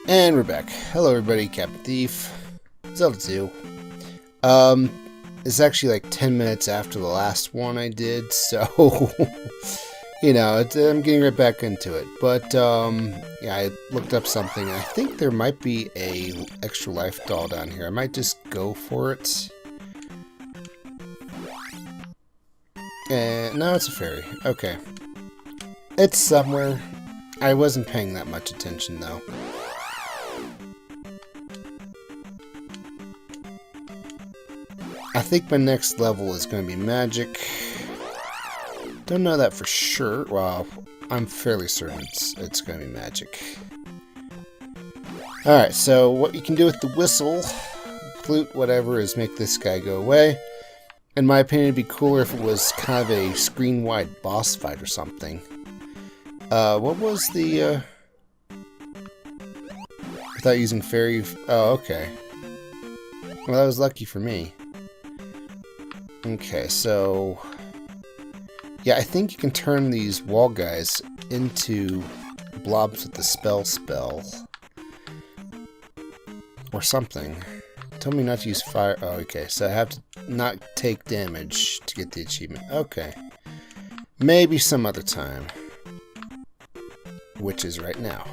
And we're back. Hello everybody, Captain Thief, Zelda 2. It's actually like 10 minutes after the last one I did, so, you know, I'm getting right back into it. But, yeah, I looked up something, and I think there might be a extra life doll down here. I might just go for it. And, no, it's a fairy. Okay. It's somewhere. I wasn't paying that much attention, though. I think my next level is going to be magic. Don't know that for sure. Well, I'm fairly certain it's going to be magic. Alright, so what you can do with the whistle, flute, whatever, is make this guy go away. In my opinion, it'd be cooler if it was kind of a screen-wide boss fight or something. What was the, without using fairy... Oh, okay. Well, that was lucky for me. Okay, so... Yeah, I think you can turn these wall guys into blobs with the spell. Or something. Tell me not to use fire... Oh, okay, so I have to not take damage to get the achievement. Okay. Maybe some other time. Which is right now.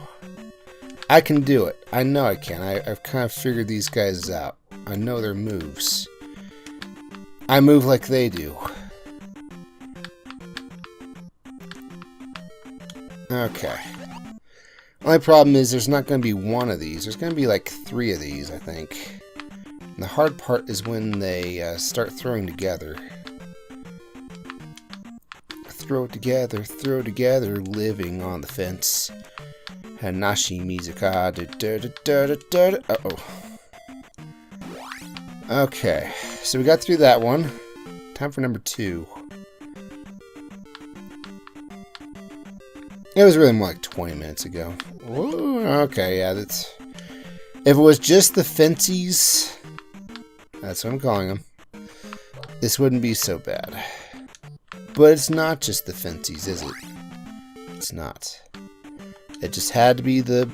I can do it. I know I can. I've kind of figured these guys out. I know their moves. I move like they do. Okay. Only problem is there's not going to be one of these. There's going to be like 3 of these, I think. And the hard part is when they start throwing together. Throw together, living on the fence. Hanashi Mizuka. Uh-oh. Okay, so we got through that one. Time for number 2. It was really more like 20 minutes ago. Ooh, okay, yeah, that's... If it was just the fences, that's what I'm calling them, this wouldn't be so bad. But it's not just the fences, is it? It's not. It just had to be the...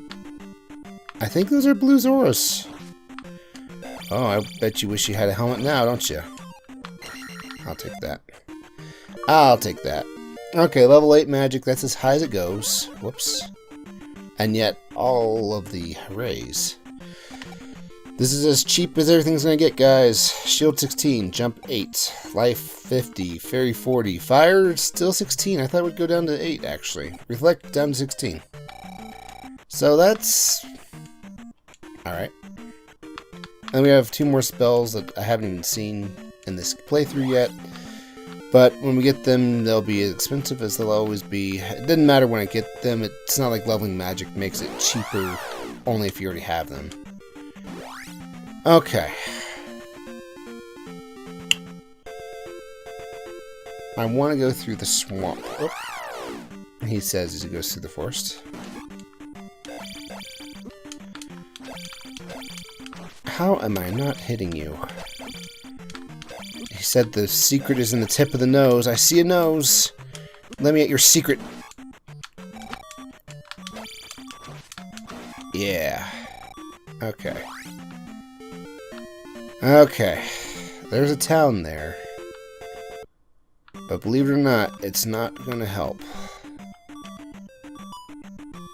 I think those are blue Zoras. Oh, I bet you wish you had a helmet now, don't you? I'll take that. I'll take that. Okay, level 8 magic, that's as high as it goes. Whoops. And yet, all of the rays. This is as cheap as everything's gonna get, guys. Shield 16, jump 8, life 50, fairy 40, fire still 16. I thought it would go down to 8, actually. Reflect down to 16. So that's... Alright. And we have 2 more spells that I haven't even seen in this playthrough yet. But when we get them, they'll be as expensive as they'll always be. It doesn't matter when I get them. It's not like leveling magic makes it cheaper only if you already have them. Okay. I want to go through the swamp. Oh. He says as he goes through the forest. How am I not hitting you? He said the secret is in the tip of the nose. I see a nose. Let me at your secret. Yeah. Okay. Okay. There's a town there. But believe it or not, it's not going to help.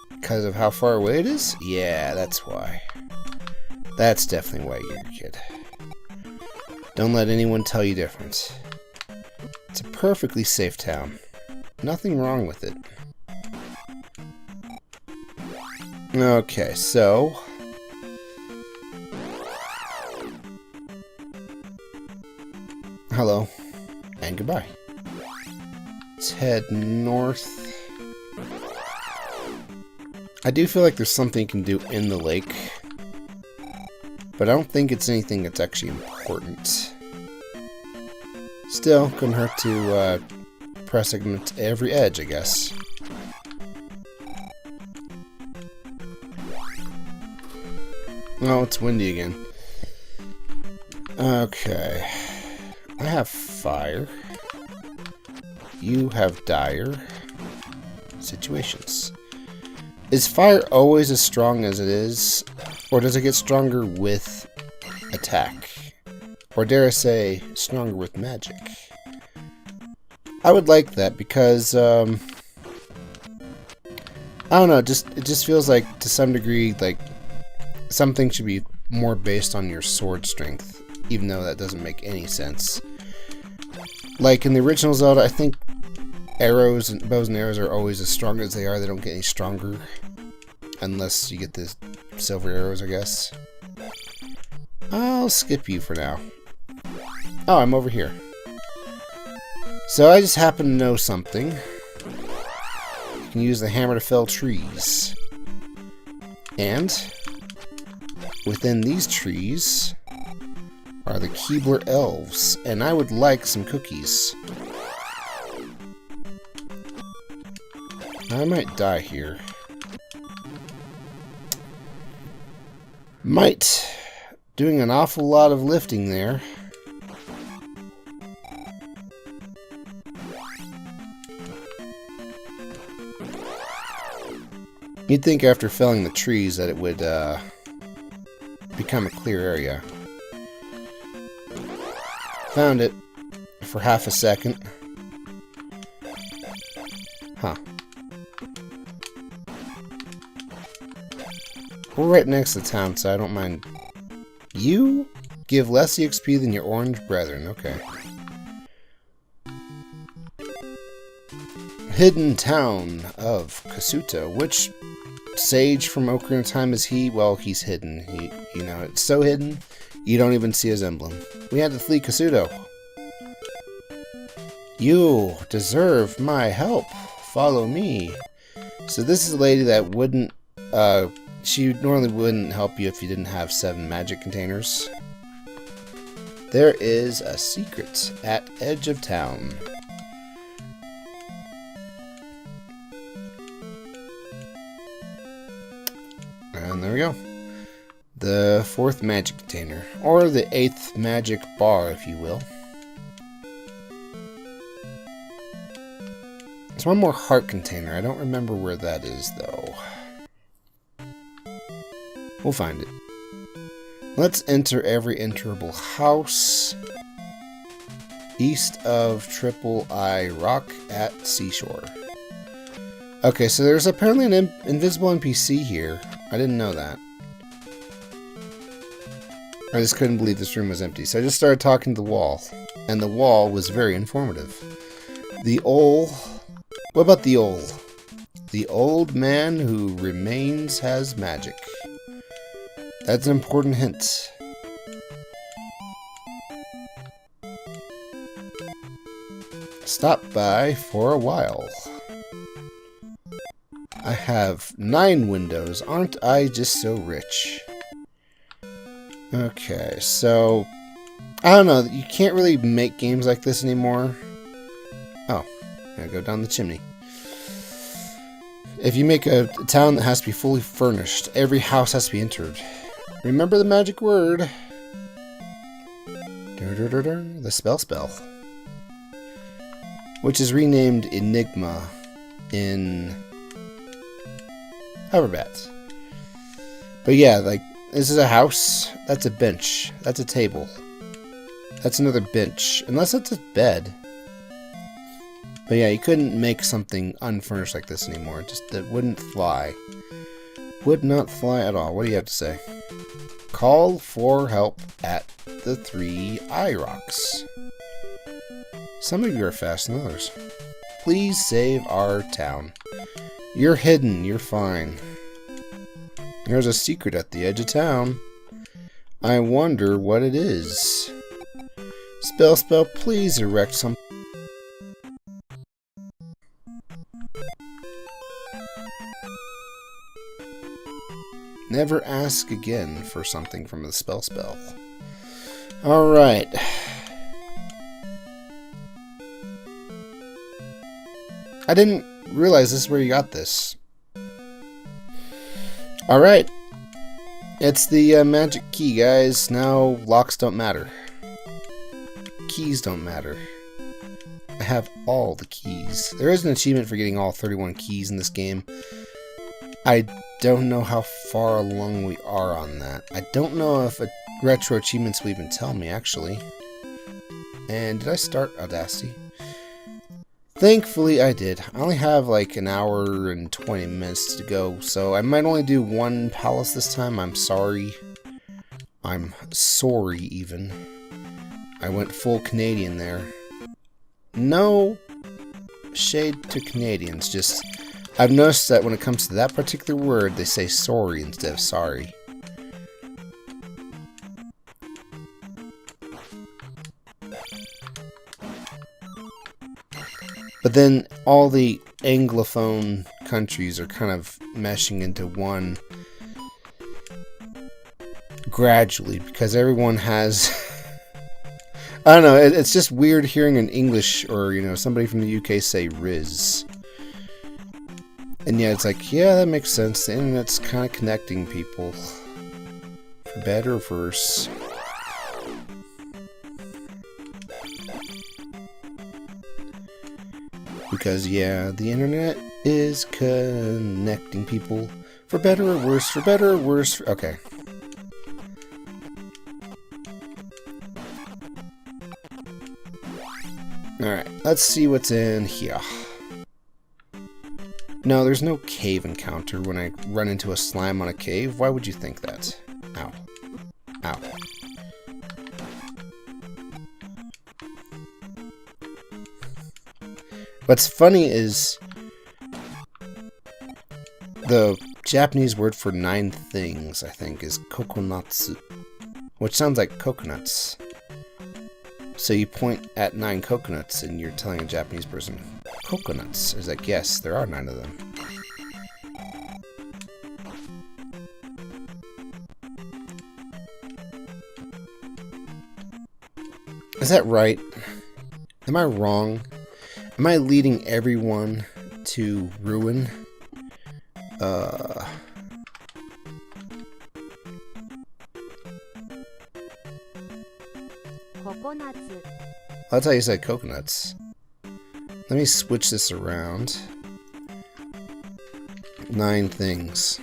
Because of how far away it is? Yeah, that's why. That's definitely why you're a kid. Don't let anyone tell you different. It's a perfectly safe town. Nothing wrong with it. Okay, so... Hello. And goodbye. Let's head north. I do feel like there's something you can do in the lake. But I don't think it's anything that's actually important. Still, couldn't hurt to press against every edge, I guess. Oh, it's windy again. Okay. I have fire. You have dire situations. Is fire always as strong as it is? Or does it get stronger with attack? Or dare I say, stronger with magic? I would like that because, I don't know, it just feels like, to some degree, like, something should be more based on your sword strength, even though that doesn't make any sense. Like, in the original Zelda, I think bows and arrows are always as strong as they are. They don't get any stronger. Unless you get the silver arrows, I guess. I'll skip you for now. Oh, I'm over here. So I just happen to know something. You can use the hammer to fell trees. And within these trees are the Keebler elves. And I would like some cookies. I might die here. Might. Doing an awful lot of lifting there. You'd think after felling the trees that it would become a clear area. Found it for half a second. Huh. We're right next to the town, so I don't mind. You give less EXP than your orange brethren. Okay. Hidden town of Kasuto. Which sage from Ocarina of Time is he? Well, he's hidden. You know, it's so hidden, you don't even see his emblem. We had to flee Kasuto. You deserve my help. Follow me. So this is a lady that wouldn't, she normally wouldn't help you if you didn't have 7 magic containers. There is a secret at edge of town. And there we go. The 4th magic container. Or the 8th magic bar, if you will. There's one more heart container. I don't remember where that is, though. We'll find it. Let's enter every enterable house east of Triple I Rock at Seashore. Okay, so there's apparently an invisible NPC here. I didn't know that. I just couldn't believe this room was empty. So I just started talking to the wall. And the wall was very informative. What about the old? The old man who remains has magic. That's an important hint. Stop by for a while. I have 9 windows. Aren't I just so rich? Okay, so I don't know. You can't really make games like this anymore. Oh, gotta go down the chimney. If you make a town that has to be fully furnished, every house has to be entered. Remember the magic word. The spell. Which is renamed Enigma in Hoverbats. But yeah, like, this is a house. That's a bench. That's a table. That's another bench. Unless it's a bed. But yeah, you couldn't make something unfurnished like this anymore. It wouldn't fly. Would not fly at all. What do you have to say? Call for help at the 3 eye rocks. Some of you are faster than others. Please save our town. You're hidden. You're fine. There's a secret at the edge of town. I wonder what it is. Spell, please erect some. Never ask again for something from the spell. Alright. I didn't realize this is where you got this. Alright. It's the magic key, guys. Now locks don't matter. Keys don't matter. I have all the keys. There is an achievement for getting all 31 keys in this game. I don't know how far along we are on that. I don't know if retro achievements will even tell me, actually. And did I start Audacity? Thankfully, I did. I only have like an hour and 20 minutes to go, so I might only do one palace this time. I'm sorry. I'm sorry, even. I went full Canadian there. No shade to Canadians, just I've noticed that when it comes to that particular word, they say sorry instead of sorry. But then all the Anglophone countries are kind of meshing into one gradually because everyone has I don't know, it's just weird hearing an English or, you know, somebody from the UK say Riz. And yeah, it's like, yeah, that makes sense. The internet's kind of connecting people. For better or for worse. Because, yeah, the internet is connecting people. For better or worse, for better or worse. Okay. Alright, let's see what's in here. No, there's no cave encounter when I run into a slime on a cave. Why would you think that? Ow. Ow. What's funny is the Japanese word for 9 things, I think, is kokonatsu, which sounds like coconuts. So you point at 9 coconuts and you're telling a Japanese person, coconuts. It's like, yes, there are 9 of them. Is that right? Am I wrong? Am I leading everyone to ruin? That's how you say coconuts. Let me switch this around. 9 things.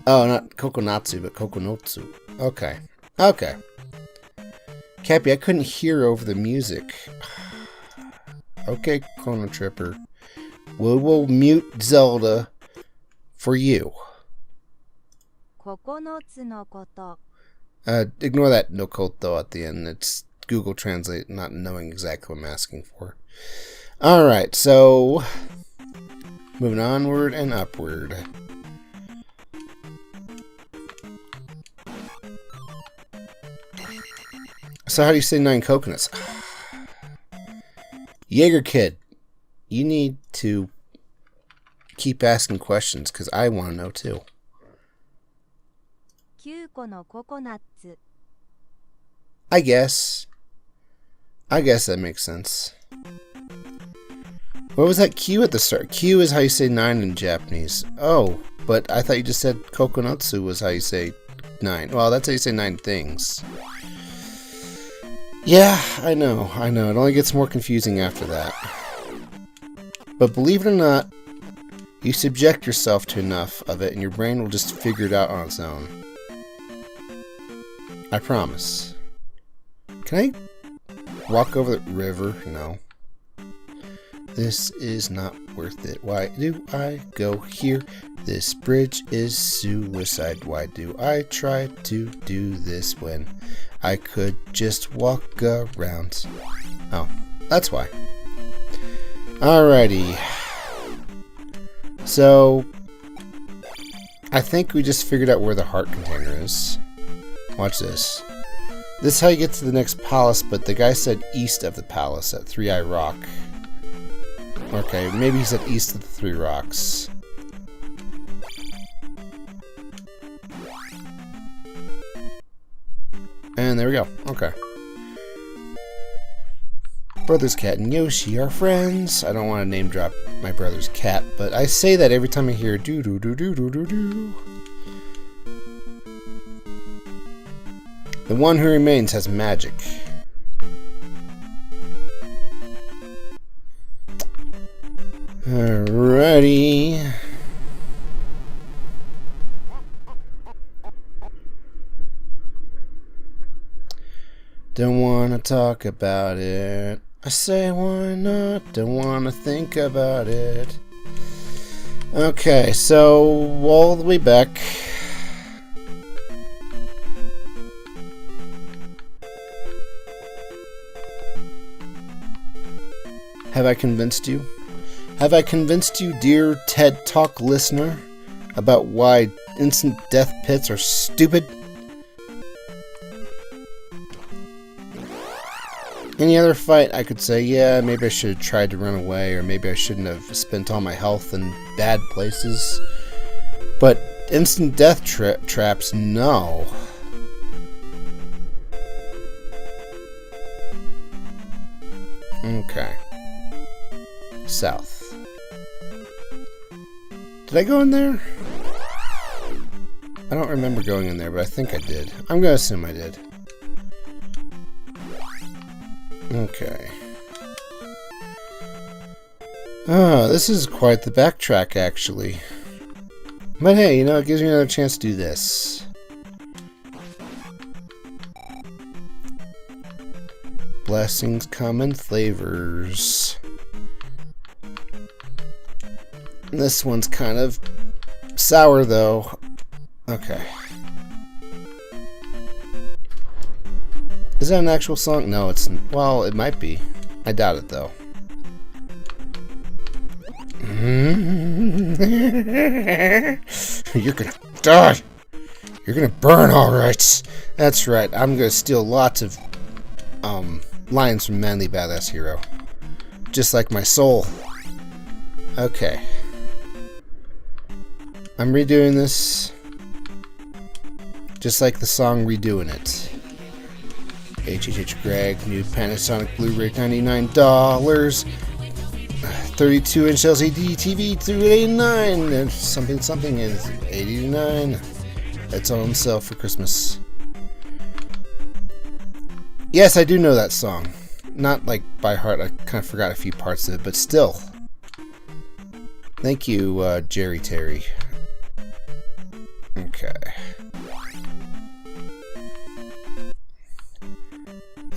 Oh, not kokonatsu, but kokonotsu. Okay. Okay. Cappy, I couldn't hear over the music. Okay, Chrono Tripper. We will mute Zelda for you. Ignore that no koto at the end. It's Google Translate not knowing exactly what I'm asking for. Alright, so moving onward and upward. So how do you say 9 coconuts? Jaeger Kid, you need to keep asking questions because I want to know too. I guess that makes sense. What was that Q at the start? Q is how you say 9 in Japanese. Oh, but I thought you just said kokonotsu was how you say 9. Well, that's how you say 9 things. Yeah, I know. It only gets more confusing after that. But believe it or not, you subject yourself to enough of it and your brain will just figure it out on its own. I promise. Can I walk over the river? No. This is not worth it. Why do I go here? This bridge is suicide. Why do I try to do this when I could just walk around? Oh, that's why. Alrighty. So, I think we just figured out where the heart container is. Watch this. This is how you get to the next palace, but the guy said east of the palace at 3 Eye Rock. Okay, maybe he said east of the 3 rocks. And there we go. Okay. Brother's Cat and Yoshi are friends. I don't want to name drop my brother's cat, but I say that every time I hear doo doo doo doo doo doo doo. The one who remains has magic. Alrighty. Don't wanna talk about it. I say why not? Don't wanna think about it. Okay, so all the way back. Have I convinced you? Have I convinced you, dear TED Talk listener, about why instant death pits are stupid? Any other fight, I could say, yeah, maybe I should have tried to run away, or maybe I shouldn't have spent all my health in bad places. But instant death traps, no. Okay. South. Did I go in there? I don't remember going in there, but I think I did. I'm gonna assume I did. Okay. Oh, this is quite the backtrack, actually. But hey, you know, it gives me another chance to do this. Blessings come in flavors. This one's kind of sour, though. Okay. Is that an actual song? No, it's... Well, it might be. I doubt it, though. You're gonna die! You're gonna burn, alright! That's right, I'm gonna steal lots of, lines from Manly Badass Hero. Just like my soul. Okay. I'm redoing this. Just like the song Redoing It. HHH Greg, new Panasonic Blu-ray, $99. 32-inch LCD TV, $289. And something is $89. That's on sale for Christmas. Yes, I do know that song. Not like by heart. I kind of forgot a few parts of it, but still. Thank you, Jerry Terry. Okay.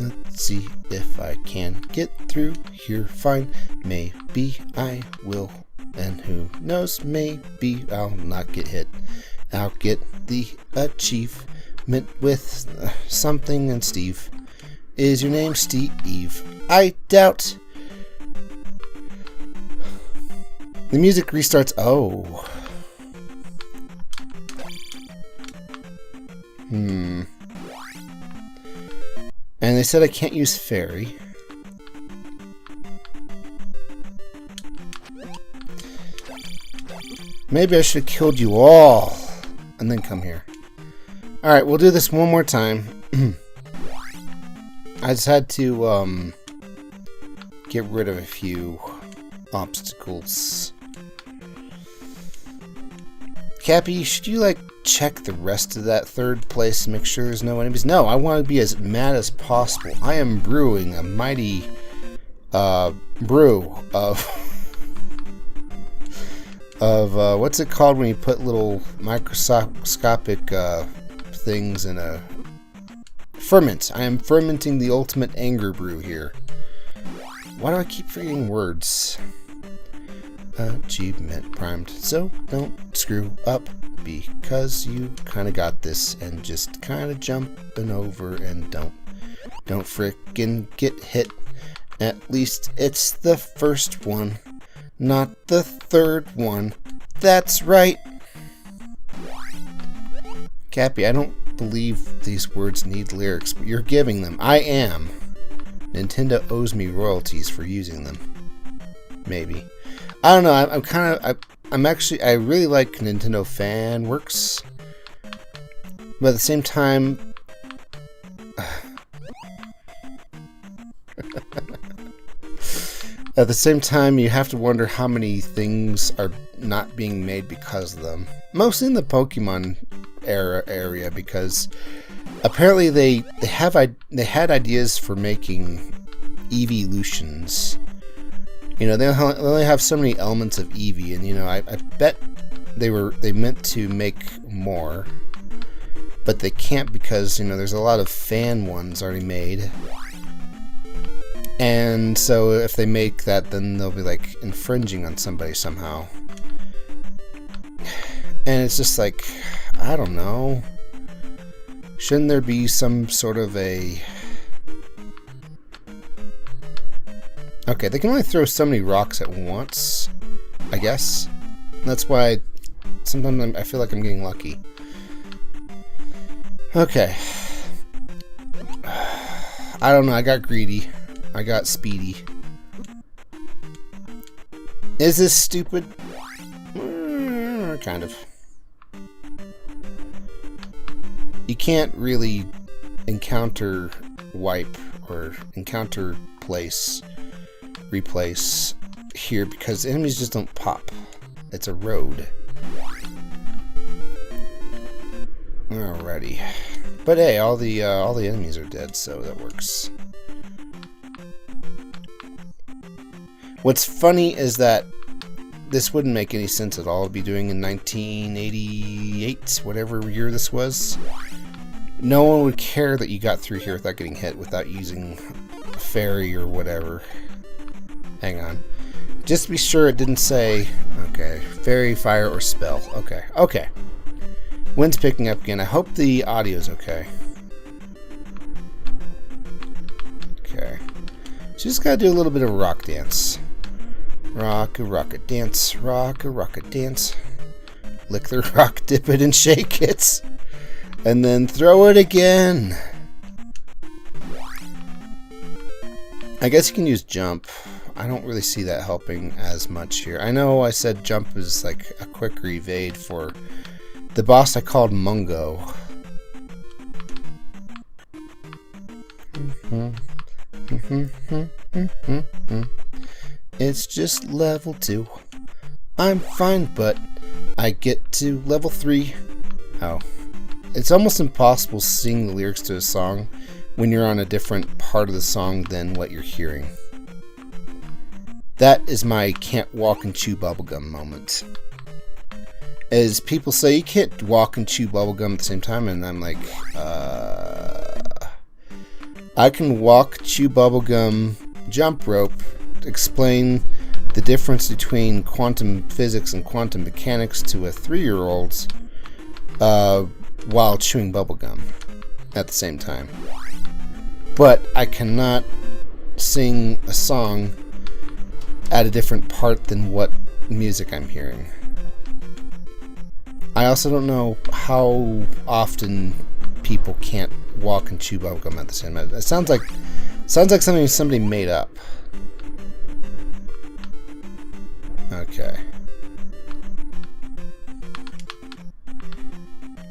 Let's see if I can get through here fine. Maybe I will. And who knows, maybe I'll not get hit. I'll get the achievement with something and Steve. Is your name Steve? I doubt. The music restarts. Oh. And they said I can't use fairy. Maybe I should have killed you all and then come here. Alright, we'll do this one more time. I just had to get rid of a few obstacles. Cappy, should you like check the rest of that third place and make sure there's no enemies? No, I want to be as mad as possible. I am brewing a mighty brew of what's it called when you put little microscopic things in a ferment. I am fermenting the ultimate anger brew here. Why do I keep forgetting words? Achievement primed, so don't screw up, because you kind of got this, and just kind of jumping over, and don't frickin' get hit. At least it's the first one, not the third one. That's right. Cappy, I don't believe these words need lyrics, but you're giving them. I am. Nintendo owes me royalties for using them. Maybe. I don't know. I really like Nintendo Fan Works, but at the same time, you have to wonder how many things are not being made because of them. Mostly in the Pokemon area, because apparently they had ideas for making evolutions. You know, they only have so many elements of Eevee, and you know, I bet they meant to make more, but they can't because, you know, there's a lot of fan ones already made. And so if they make that, then they'll be like infringing on somebody somehow. And it's just like, I don't know. Shouldn't there be some sort of a... Okay, they can only throw so many rocks at once, I guess. That's why sometimes I feel like I'm getting lucky. Okay. I don't know, I got greedy. I got speedy. Is this stupid? Kind of. You can't really encounter wipe or encounter replace here because enemies just don't pop. It's a road. Alrighty. But hey, all the enemies are dead, so that works. What's funny is that this wouldn't make any sense at all to be doing in 1988, whatever year this was. No one would care that you got through here without getting hit, without using a fairy or whatever. Hang on. Just to be sure it didn't say, okay, fairy, fire, or spell. Okay, okay. Wind's picking up again. I hope the audio's okay. Okay. Just gotta do a little bit of rock dance. Rock a rocket dance, rock a rocket dance. Lick the rock, dip it and shake it. And then throw it again. I guess you can use jump. I don't really see that helping as much here. I know I said jump is like a quicker evade for the boss I called Mungo. It's just level 2. I'm fine, but I get to level 3. Oh. It's almost impossible seeing the lyrics to a song when you're on a different part of the song than what you're hearing. That is my can't walk and chew bubblegum moment. As people say, you can't walk and chew bubblegum at the same time, and I'm like, I can walk, chew bubblegum, jump rope, explain the difference between quantum physics and quantum mechanics to a 3-year-old while chewing bubblegum at the same time. But I cannot sing a song at a different part than what music I'm hearing. I also don't know how often people can't walk and chew bubblegum at the same time. It sounds like something somebody made up. Okay.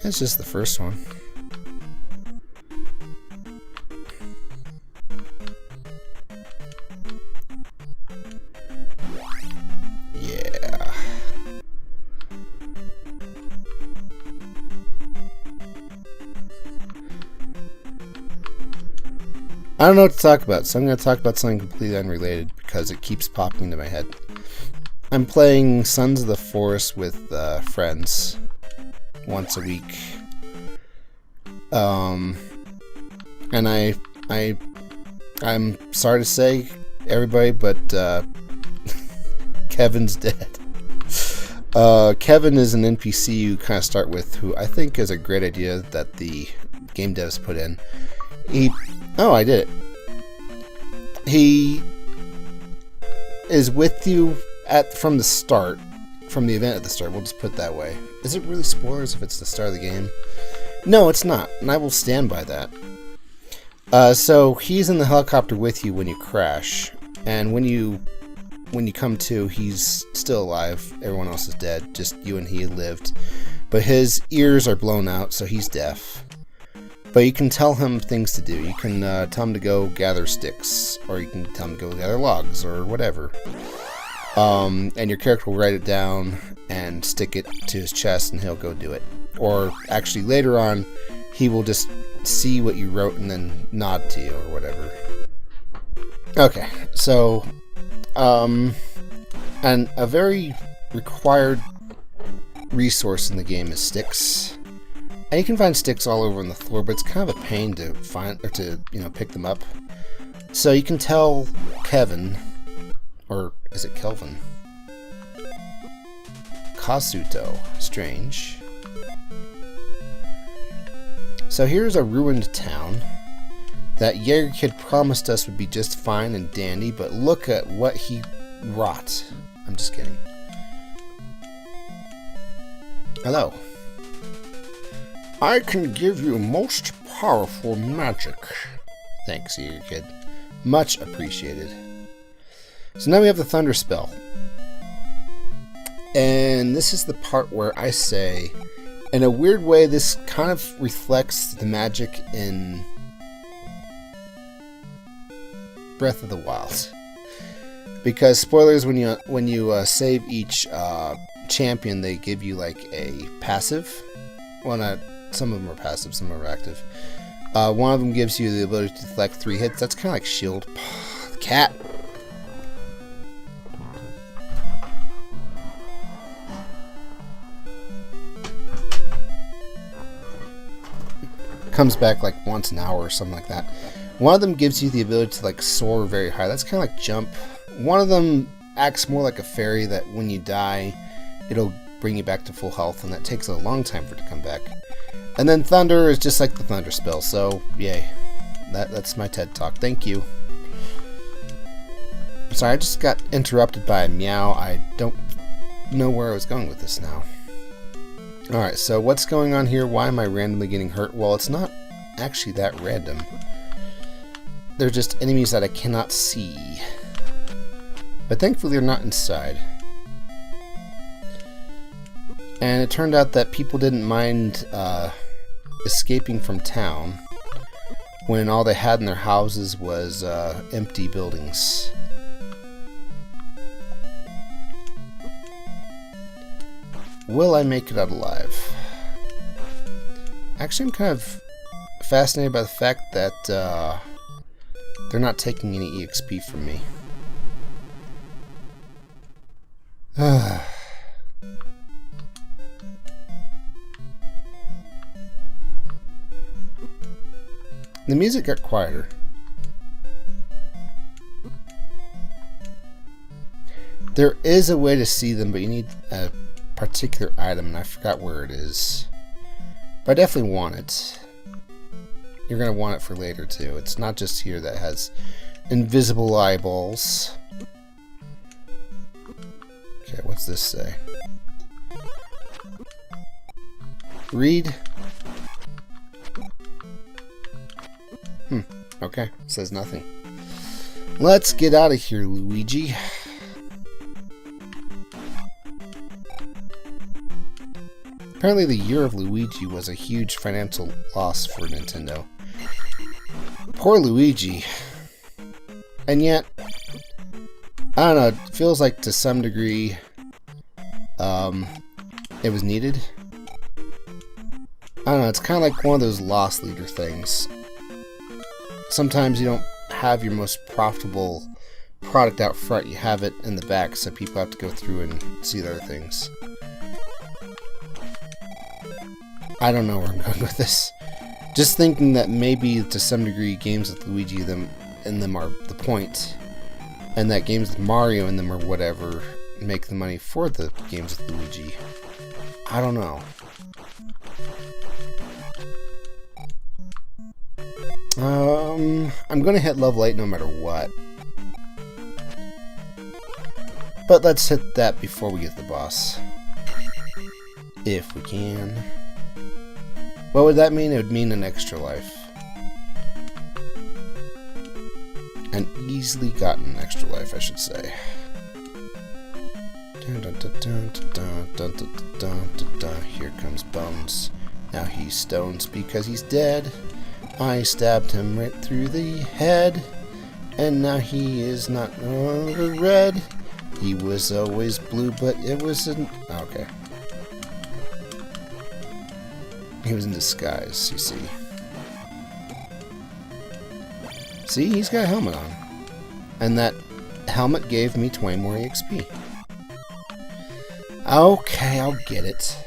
That's just the first one. Yeah. I don't know what to talk about, so I'm going to talk about something completely unrelated because it keeps popping into my head. I'm playing Sons of the Forest with friends once a week. And I'm sorry to say, everybody, but Kevin's dead. Kevin is an NPC you kind of start with, who I think is a great idea that the game devs put in. Oh, I did it. He is with you from the start, from the event at the start. We'll just put it that way. Is it really spoilers if it's the start of the game? No, it's not, and I will stand by that. So he's in the helicopter with you when you crash, and when you come to, he's still alive. Everyone else is dead. Just you and he lived, but his ears are blown out, so he's deaf. But you can tell him things to do. You can tell him to go gather sticks, or you can tell him to go gather logs, or whatever. And your character will write it down and stick it to his chest, and he'll go do it. Or actually, later on, he will just see what you wrote and then nod to you, or whatever. Okay, so And a very required resource in the game is sticks. And you can find sticks all over on the floor, but it's kind of a pain to find, or to, pick them up. So you can tell Kevin, or is it Kelvin? Kazuto. Strange. So here's a ruined town that Jaeger Kid promised us would be just fine and dandy, but look at what he wrought. I'm just kidding. Hello. I can give you most powerful magic. Thanks, Jaeger Kid. Much appreciated. So now we have the Thunder Spell. And this is the part where I say, in a weird way, this kind of reflects the magic in Breath of the Wild. Because spoilers, when you save each champion, they give you like a passive. Well, not some of them are passive, some are active. One of them gives you the ability to deflect 3 hits. That's kind of like shield. Cat. Comes back like once an hour or something like that. One of them gives you the ability to like soar very high. That's kind of like jump. One of them acts more like a fairy that when you die, it'll bring you back to full health, and that takes a long time for it to come back. And then thunder is just like the thunder spell, so yay. That's my TED Talk. Thank you. Sorry, I just got interrupted by a meow. I don't know where I was going with this now. Alright, so what's going on here? Why am I randomly getting hurt? Well, it's not actually that random. They're just enemies that I cannot see. But thankfully they're not inside. And it turned out that people didn't mind escaping from town when all they had in their houses was empty buildings. Will I make it out alive? Actually, I'm kind of fascinated by the fact that they're not taking any EXP from me. The music got quieter. There is a way to see them, but you need a particular item, and I forgot where it is. But I definitely want it. You're going to want it for later, too. It's not just here that has invisible eyeballs. Okay, what's this say? Read. Okay, says nothing. Let's get out of here, Luigi. Apparently the year of Luigi was a huge financial loss for Nintendo. Poor Luigi. And yet, I don't know, it feels like to some degree it was needed. I don't know, it's kind of like one of those loss leader things. Sometimes you don't have your most profitable product out front, you have it in the back, so people have to go through and see the other things. I don't know where I'm going with this. Just thinking that maybe to some degree games with Luigi in them are the point, and that games with Mario in them or whatever make the money for the games with Luigi. I don't know. I'm gonna hit level 8 no matter what. But let's hit that before we get the boss. If we can. What would that mean? It would mean an extra life. An easily gotten extra life, I should say. Here comes Bones. Now he stones because he's dead. I stabbed him right through the head, and now he is not no longer red. He was always blue, but it wasn't. Okay. He was in disguise, you see. See, he's got a helmet on. And that helmet gave me 20 more EXP. Okay, I'll get it.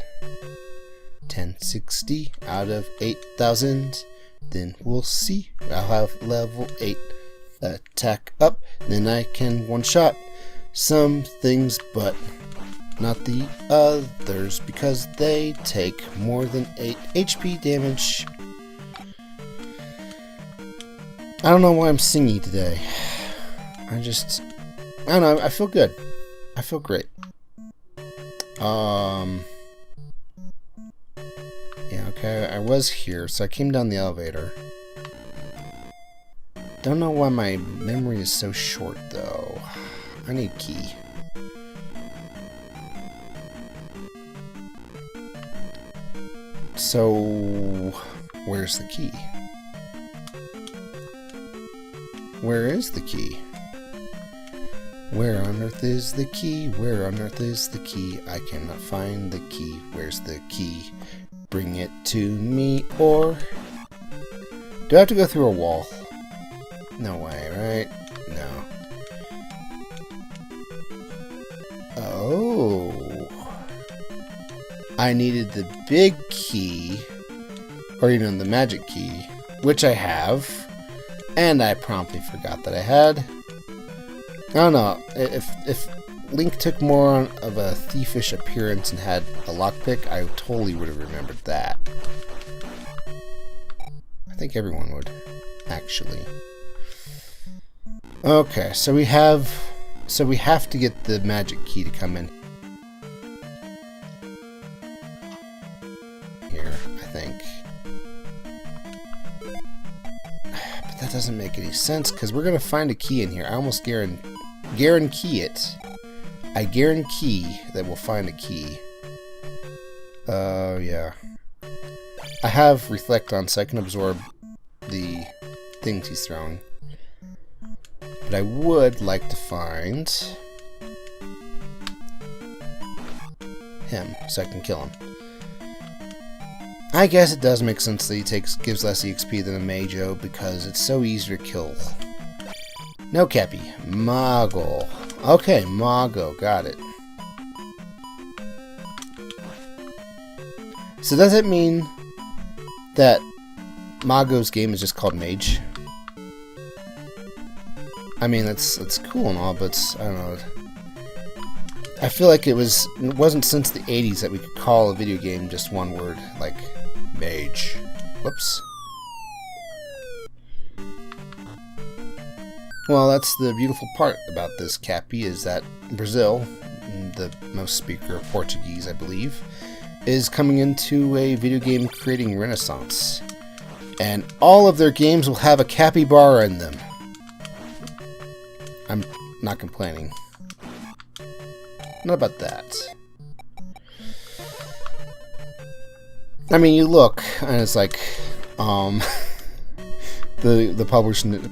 1060 out of 8,000. Then we'll see. I'll have level 8 attack up. Then I can one-shot some things, but not the others, because they take more than 8 HP damage. I don't know why I'm singing today. I don't know, I feel good. I feel great. Yeah, okay, I was here, so I came down the elevator. Don't know why my memory is so short, though. I need a key. So, where's the key? Where is the key? Where on earth is the key? Where on earth is the key? I cannot find the key. Where's the key? Bring it to me, or... do I have to go through a wall? No way, right? No. Oh. I needed the big key, or even the magic key, which I have, and I promptly forgot that I had. I don't know, if Link took more of a thiefish appearance and had a lockpick, I totally would have remembered that. I think everyone would, actually. Okay, so we have to get the magic key to come in here, I think. But that doesn't make any sense, because we're going to find a key in here. I almost guarantee it. I guarantee that we'll find a key. Yeah. I have Reflect on, so I can absorb the things he's throwing. But I would like to find him, so I can kill him. I guess it does make sense that he gives less EXP than a Majo, because it's so easy to kill. No Cappy. Mago. Okay, Mago. Got it. So does it mean that Mago's game is just called Mage? I mean, that's cool and all, but I don't know. I feel like it wasn't since the 80s that we could call a video game just one word, like Mage. Whoops. Well, that's the beautiful part about this Cappy, is that Brazil, the most speaker of Portuguese, I believe, is coming into a video game creating renaissance. And all of their games will have a capybara in them. I'm not complaining. Not about that. I mean, you look, and it's like, the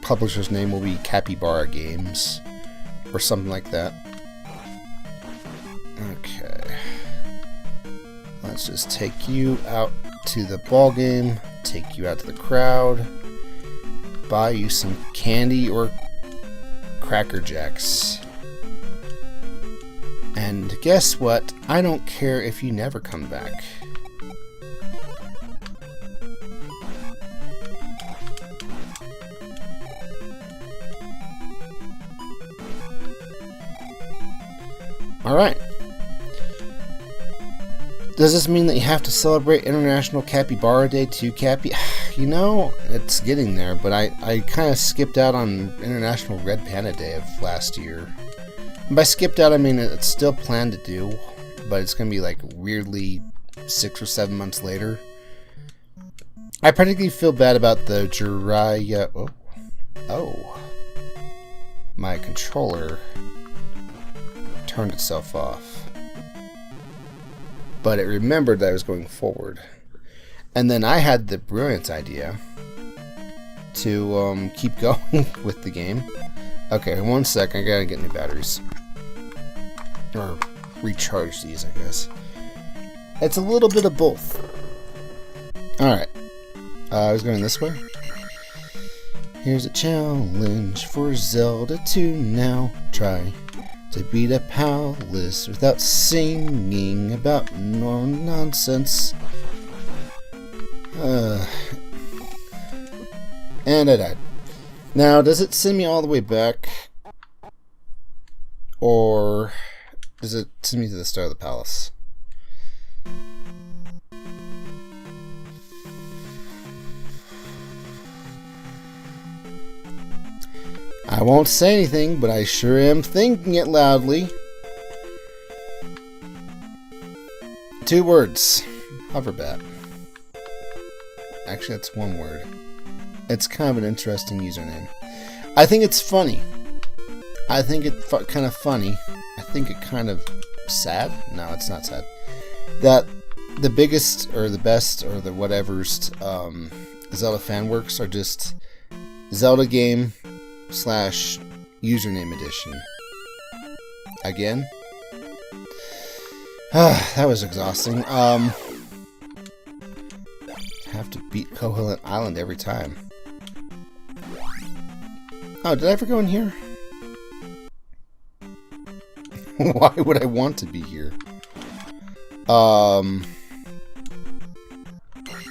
publisher's name will be Capybara Games, or something like that. Okay. Let's just take you out to the ball game, take you out to the crowd, buy you some candy or Cracker Jacks. And guess what? I don't care if you never come back. Alright. Does this mean that you have to celebrate International Capybara Day too, Cappy? You know, it's getting there, but I kind of skipped out on International Red Panda Day of last year. And by skipped out, I mean it's still planned to do, but it's going to be like weirdly 6 or 7 months later. I particularly feel bad about the Jiraiya... Oh. My controller turned itself off. But it remembered that I was going forward. And then I had the brilliant idea to keep going with the game. Okay, 1 sec, I gotta get new batteries. Or recharge these, I guess. It's a little bit of both. Alright. I was going this way. Here's a challenge for Zelda 2 now. Try to beat a palace without singing about no nonsense. And I died. Now, does it send me all the way back? Or does it send me to the start of the palace? I won't say anything, but I sure am thinking it loudly. 2 words. Hoverbat. Actually, that's 1 word. It's kind of an interesting username. I think it's funny. I think it's kind of funny. I think it kind of sad. No, it's not sad. That the biggest or the best or the whatever's Zelda fan works are just Zelda game / username edition. Again? That was exhausting. Have to beat Koholint Island every time. Oh, did I ever go in here? Why would I want to be here? But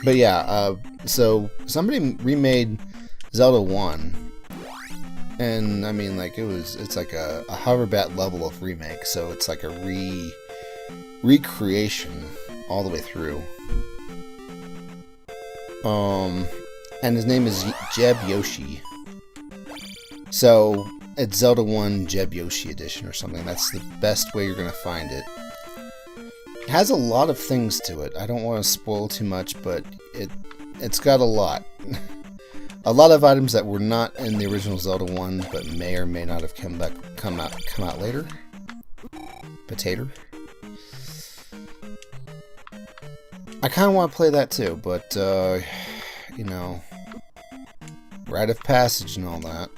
yeah, so somebody remade Zelda 1. And I mean, like, it's like a Hoverbat level of remake, so it's like a recreation all the way through. And his name is Jeb Yoshi. So it's Zelda 1 Jeb Yoshi edition or something. That's the best way you're gonna find it. It has a lot of things to it. I don't want to spoil too much, but it's got a lot. A lot of items that were not in the original Zelda 1, but may or may not have come out later. Potato. I kind of want to play that too, but you know, rite of passage and all that.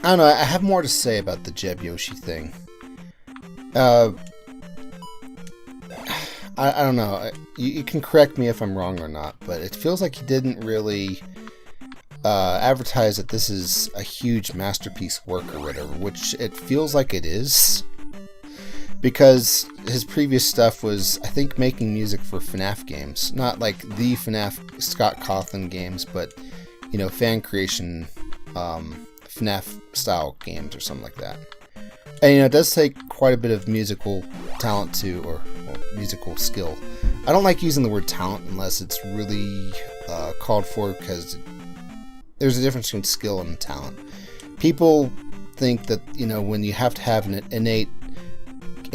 I don't know. I have more to say about the Jeb Yoshi thing. I don't know. You can correct me if I'm wrong or not, but it feels like he didn't really advertise that this is a huge masterpiece work or whatever, which it feels like it is. Because his previous stuff was, I think, making music for FNAF games. Not like the FNAF Scott Cawthon games, but, you know, fan creation FNAF style games or something like that. And, you know, it does take quite a bit of musical talent to, or musical skill. I don't like using the word talent unless it's really called for, because there's a difference between skill and talent. People think that, you know, when you have to have an innate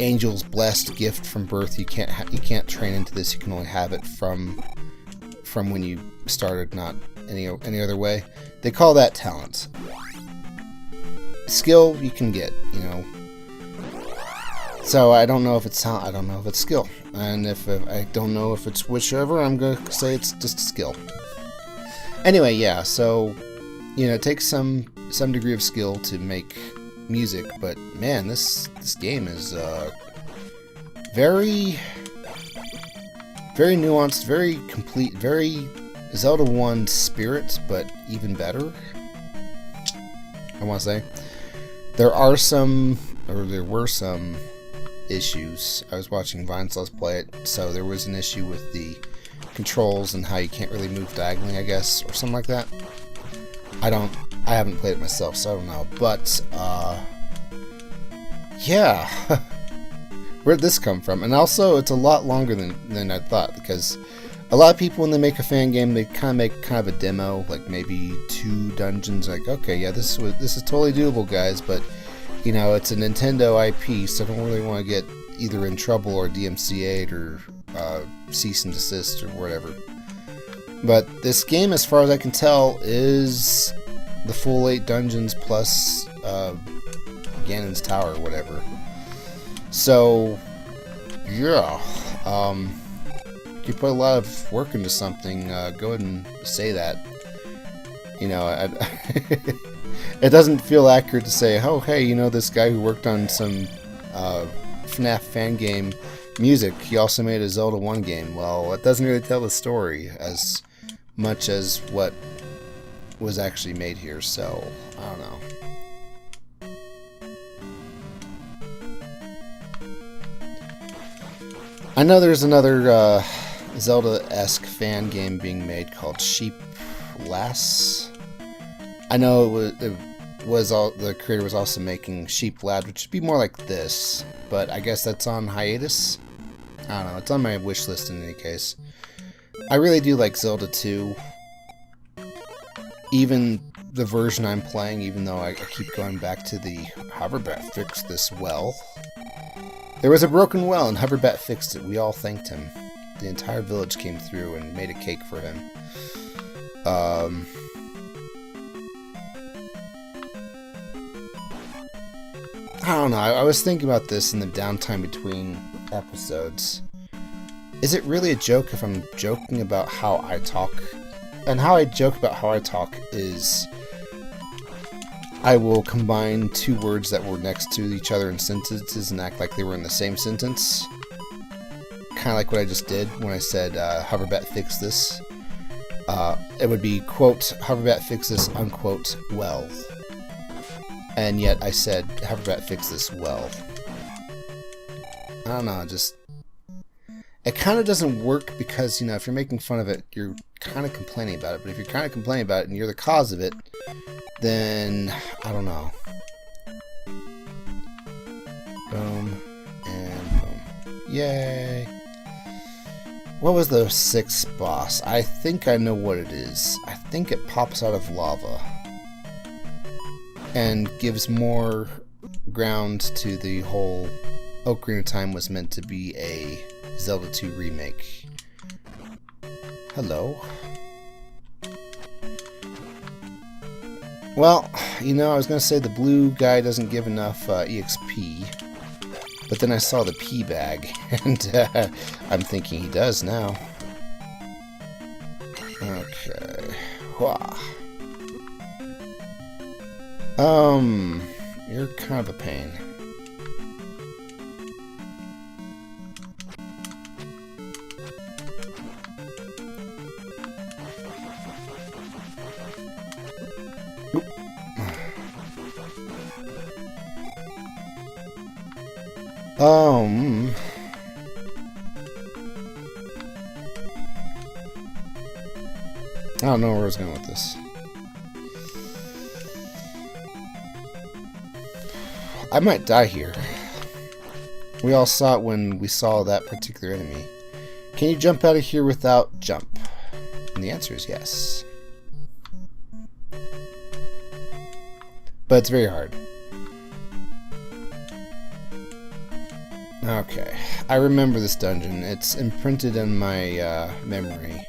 angel's blessed gift from birth, you can't train into this. You can only have it from when you started, not any other way. They call that talent. Skill you can get, you know. So I don't know if it's talent, I don't know if it's skill. And if I don't know if it's whichever, I'm going to say it's just skill. Anyway, yeah, so, you know, it takes some degree of skill to make music, but man, this game is very nuanced, very complete, very Zelda 1 spirit, but even better, I want to say. There were some issues. I was watching Vine's Let's Play it, so there was an issue with the controls and how you can't really move diagonally, I guess, or something like that. I haven't played it myself, so I don't know, but yeah. Where'd this come from? And also, it's a lot longer than I thought, because a lot of people, when they make a fan game, they kind of make a demo, like maybe 2 dungeons, like, okay, yeah, this is totally doable, guys, but, you know, it's a Nintendo IP, so I don't really want to get either in trouble or DMCA'd or cease and desist or whatever. But this game, as far as I can tell, is the full 8 dungeons plus Ganon's Tower or whatever. So, yeah, you put a lot of work into something, go ahead and say that. You know, it doesn't feel accurate to say, oh, hey, you know, this guy who worked on some FNAF fan game Music. He also made a Zelda 1 game. Well, it doesn't really tell the story as much as what was actually made here, so I don't know. I know there's another Zelda-esque fan game being made called Sheep Lass. I know it was the creator was also making Sheep Lad, which would be more like this, but I guess that's on hiatus. I don't know. It's on my wish list in any case. I really do like Zelda 2. Even the version I'm playing, even though I keep going back to the Hoverbat fixed this well. There was a broken well and Hoverbat fixed it. We all thanked him. The entire village came through and made a cake for him. I don't know. I was thinking about this in the downtime between episodes. Is it really a joke if I'm joking about how I talk? And how I joke about how I talk is I will combine two words that were next to each other in sentences and act like they were in the same sentence. Kind of like what I just did when I said Hoverbat fix this. It would be, quote, Hoverbat fix this, unquote, well. And yet I said Hoverbat fix this well. I don't know, just... It kind of doesn't work because, you know, if you're making fun of it, you're kind of complaining about it. But if you're kind of complaining about it and you're the cause of it, then, I don't know. Boom. And boom. Yay. What was the 6th boss? I think I know what it is. I think it pops out of lava. And gives more ground to the whole Ocarina of Time was meant to be a Zelda 2 remake. Hello. Well, you know, I was going to say the blue guy doesn't give enough EXP, but then I saw the P bag, and I'm thinking he does now. Okay. Wah. You're kind of a pain. I don't know where I was going with this. I might die here. We all saw it when we saw that particular enemy. Can you jump out of here without jump? And the answer is yes. But it's very hard. Okay, I remember this dungeon. It's imprinted in my memory.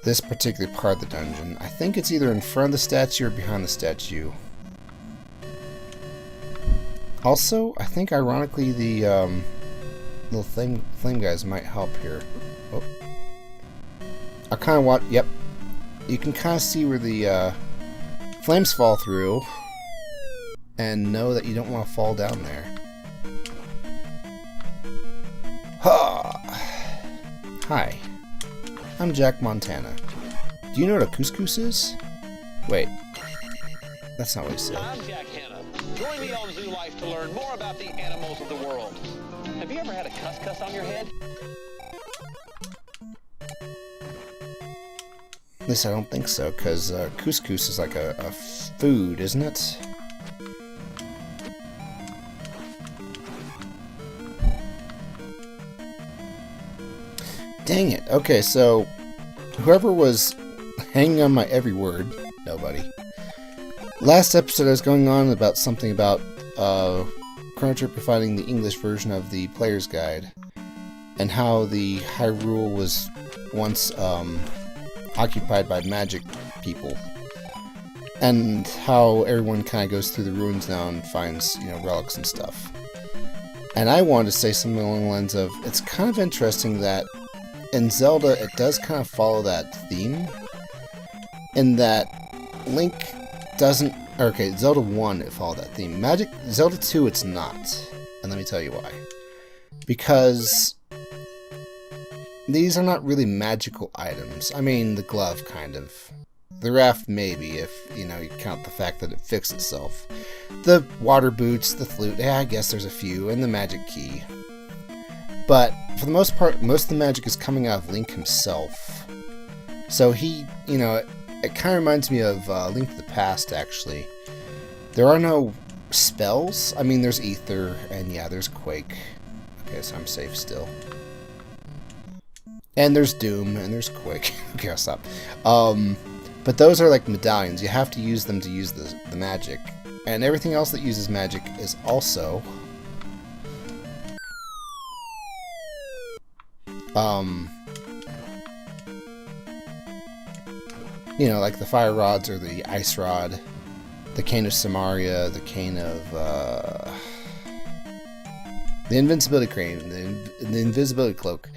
This particular part of the dungeon. I think it's either in front of the statue or behind the statue. Also, I think ironically the little flame guys might help here. Oh. I kind of want... Yep. You can kind of see where the flames fall through and know that you don't want to fall down there. Hi, I'm Jack Montana. Do you know what a couscous is? Wait, that's not what he said. I'm Jack Hanna. Join me on Zoo Life to learn more about the animals of the world. Have you ever had a cuscus on your head? At least I don't think so, because couscous is like a food, isn't it? Dang it. Okay, so whoever was hanging on my every word, nobody. Last episode I was going on about something about Chrono Trigger finding the English version of the Player's Guide and how the Hyrule was once occupied by magic people and how everyone kind of goes through the ruins now and finds, you know, relics and stuff. And I wanted to say something along the lines of, it's kind of interesting that in Zelda, it does kind of follow that theme, in that Link doesn't... Okay, Zelda 1, it followed that theme. Zelda 2, it's not. And let me tell you why. because these are not really magical items. I mean, the glove, kind of. The raft, maybe, if, you count the fact that it fixed itself. The water boots, the flute, yeah, I guess there's a few, and the magic key. But, for the most part, most of the magic is coming out of Link himself. So he, it kind of reminds me of Link to the Past, actually. There are no spells. I mean, there's Ether, and yeah, there's Quake. Okay, so I'm safe still. And there's Doom, and there's Quake. Okay, I'll stop. But those are like medallions. You have to use them to use the magic. And everything else that uses magic is also... like the fire rods or the ice rod, the cane of Samaria, the cane of, the invincibility crane, the invisibility cloak.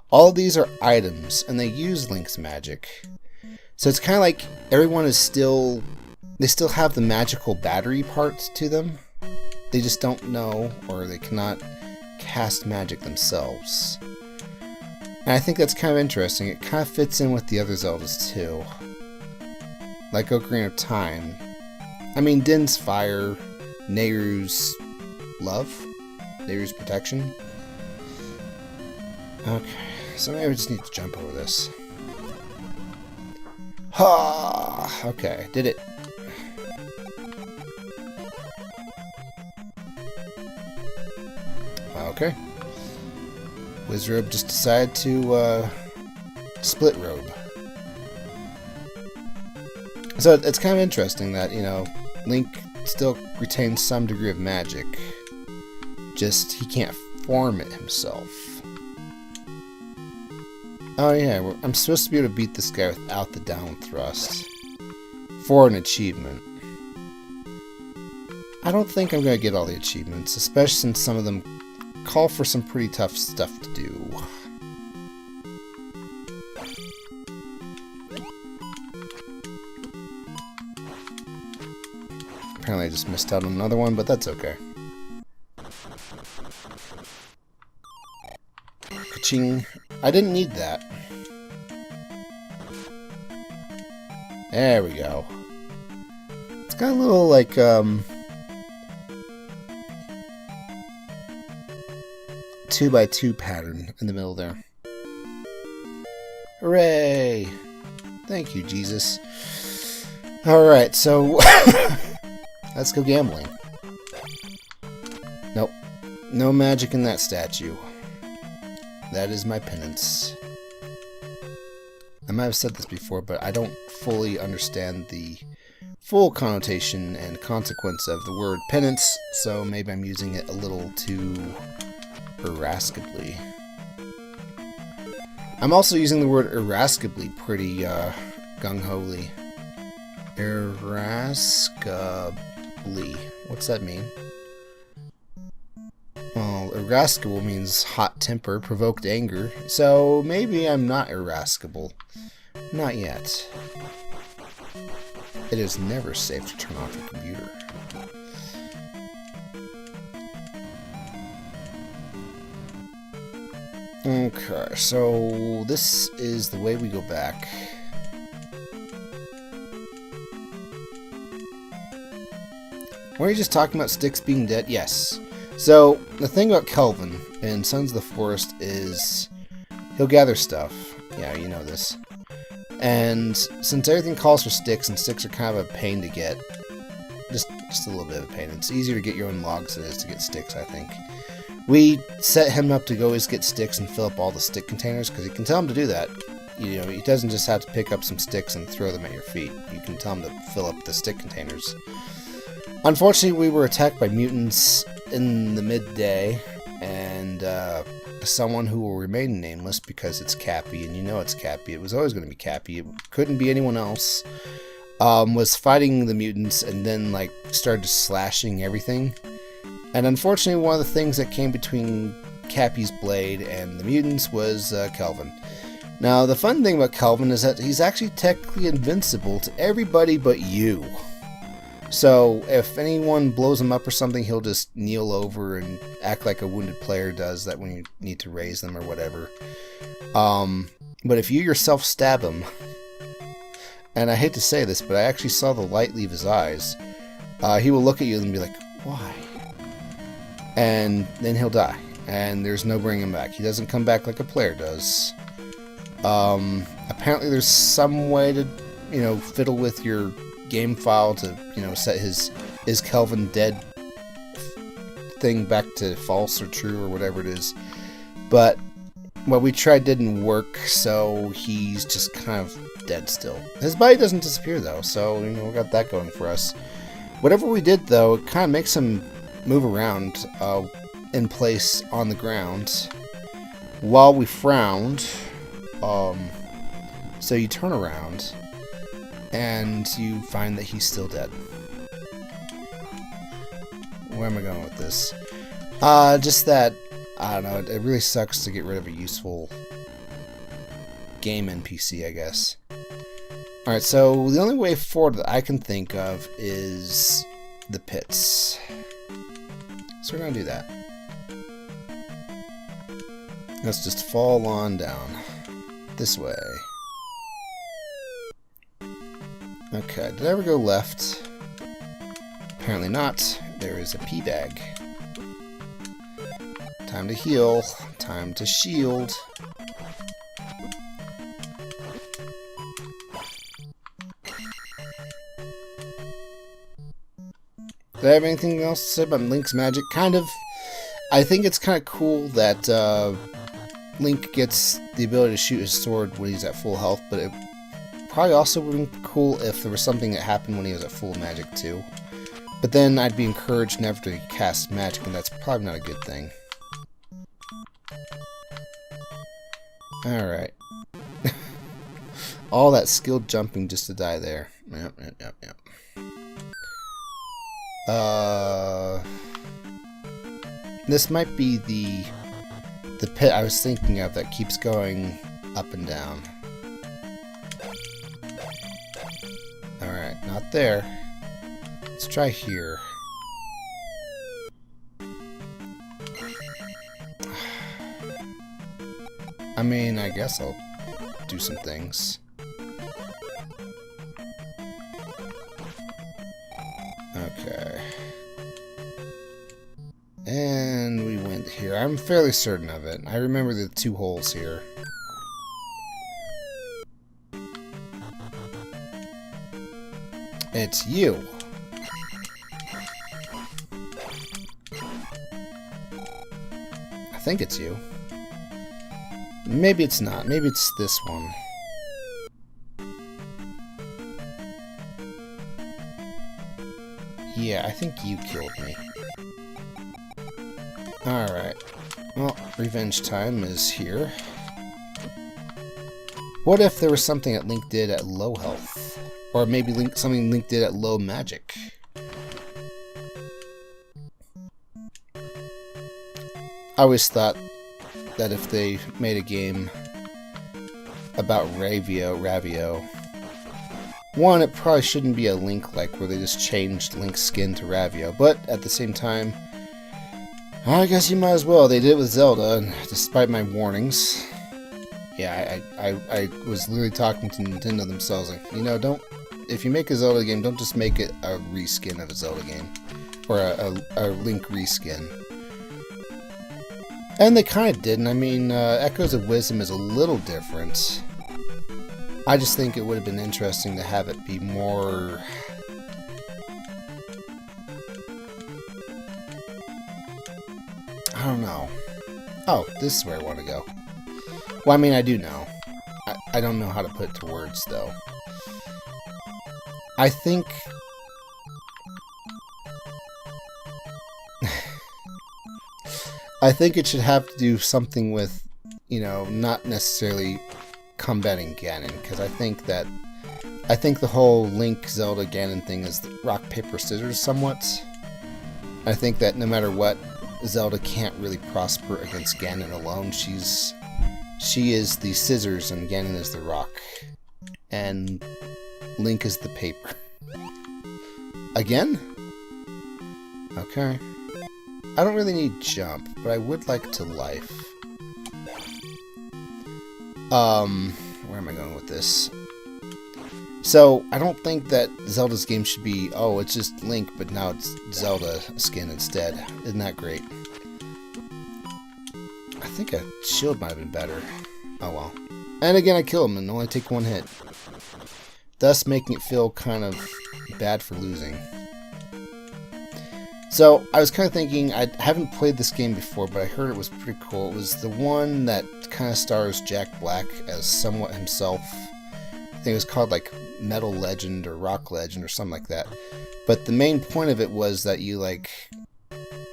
All of these are items, and they use Link's magic. So it's kind of like everyone is still... They still have the magical battery parts to them. They just don't know, or they cannot cast magic themselves. And I think that's kind of interesting. It kind of fits in with the other Zeldas, too. Like Ocarina of Time. I mean, Din's fire, Nehru's love, Nehru's protection. Okay, so maybe I just need to jump over this. Ha! Okay, did it. Okay. Wizrobe just decided to split robe. So it's kind of interesting that, Link still retains some degree of magic. Just, he can't form it himself. Oh yeah, I'm supposed to be able to beat this guy without the down thrust. For an achievement. I don't think I'm going to get all the achievements, especially since some of them call for some pretty tough stuff to do. Apparently I just missed out on another one, but that's okay. Ka-ching. I didn't need that. There we go. It's got a little, like, 2x2 pattern in the middle there. Hooray! Thank you, Jesus. Alright, so... let's go gambling. Nope. No magic in that statue. That is my penance. I might have said this before, but I don't fully understand the full connotation and consequence of the word penance, so maybe I'm using it a little too irascibly. I'm also using the word irascibly pretty gung-ho-ly. Irascibly. What's that mean? Well, irascible means hot temper, provoked anger, so maybe I'm not irascible. Not yet. It is never safe to turn off your computer. Okay, so this is the way we go back. Were you just talking about Styx being dead? Yes. So, the thing about Kelvin in Sons of the Forest is he'll gather stuff. Yeah, you know this. And since everything calls for sticks, and sticks are kind of a pain to get, just a little bit of a pain. It's easier to get your own logs than it is to get sticks, I think. We set him up to go always get sticks and fill up all the stick containers, because you can tell him to do that. You know, he doesn't just have to pick up some sticks and throw them at your feet. You can tell him to fill up the stick containers. Unfortunately, we were attacked by mutants in the midday, and someone who will remain nameless because it's Cappy, and you know it's Cappy. It was always going to be Cappy. It couldn't be anyone else. Was fighting the mutants and then like started slashing everything. And unfortunately, one of the things that came between Cappy's blade and the mutants was Kelvin. Now, the fun thing about Kelvin is that he's actually technically invincible to everybody but you. So if anyone blows him up or something, he'll just kneel over and act like a wounded player does that when you need to raise them or whatever. But if you yourself stab him, and I hate to say this, but I actually saw the light leave his eyes, he will look at you and be like, why? And then he'll die. And there's no bringing him back. He doesn't come back like a player does. Apparently there's some way to, fiddle with your game file to, set his is Kelvin dead thing back to false or true or whatever it is. But what we tried didn't work, so he's just kind of dead still. His body doesn't disappear though, so we got that going for us. Whatever we did though, it kind of makes him move around in place on the ground while we frowned. So you turn around and you find that he's still dead. Where am I going with this? Just that, I don't know, it really sucks to get rid of a useful game NPC, I guess. Alright, so the only way forward that I can think of is the pits. So we're going to do that. Let's just fall on down. This way. Okay, did I ever go left? Apparently not. There is a pea bag. Time to heal. Time to shield. Do I have anything else to say about Link's magic? Kind of. I think it's kind of cool that Link gets the ability to shoot his sword when he's at full health, but it probably also would have been cool if there was something that happened when he was at full magic too. But then I'd be encouraged never to cast magic, and that's probably not a good thing. Alright. All that skilled jumping just to die there. Yep. This might be the pit I was thinking of that keeps going up and down. Alright, not there. Let's try here. I mean, I guess I'll do some things. Okay. And we went here. I'm fairly certain of it. I remember the two holes here. It's you. I think it's you. Maybe it's not. Maybe it's this one. Yeah, I think you killed me. Alright. Well, revenge time is here. What if there was something that Link did at low health? Or maybe something Link did at low magic? I always thought that if they made a game about Ravio, one, it probably shouldn't be a Link like where they just changed Link's skin to Ravio, but at the same time, I guess you might as well. They did it with Zelda, and despite my warnings. Yeah, I was literally talking to Nintendo themselves, like, don't, if you make a Zelda game, don't just make it a reskin of a Zelda game, or a Link reskin. And they kind of didn't. I mean, Echoes of Wisdom is a little different. I just think it would have been interesting to have it be more... I don't know. Oh, this is where I want to go. Well, I mean, I do know. I don't know how to put it to words, though. I think... I think it should have to do something with, not necessarily combating Ganon, because I think the whole Link, Zelda, Ganon thing is rock, paper, scissors somewhat. I think that no matter what, Zelda can't really prosper against Ganon alone. She is the scissors and Ganon is the rock. And Link is the paper. Again? Okay. I don't really need jump, but I would like to life. Where am I going with this? So, I don't think that Zelda's game should be, oh, it's just Link, but now it's Zelda skin instead. Isn't that great? I think a shield might have been better. Oh well. And again, I kill him and only take one hit. Thus making it feel kind of bad for losing. So, I was kind of thinking, I haven't played this game before, but I heard it was pretty cool. It was the one that kind of stars Jack Black as somewhat himself. I think it was called like Metal Legend or Rock Legend or something like that. But the main point of it was that you like,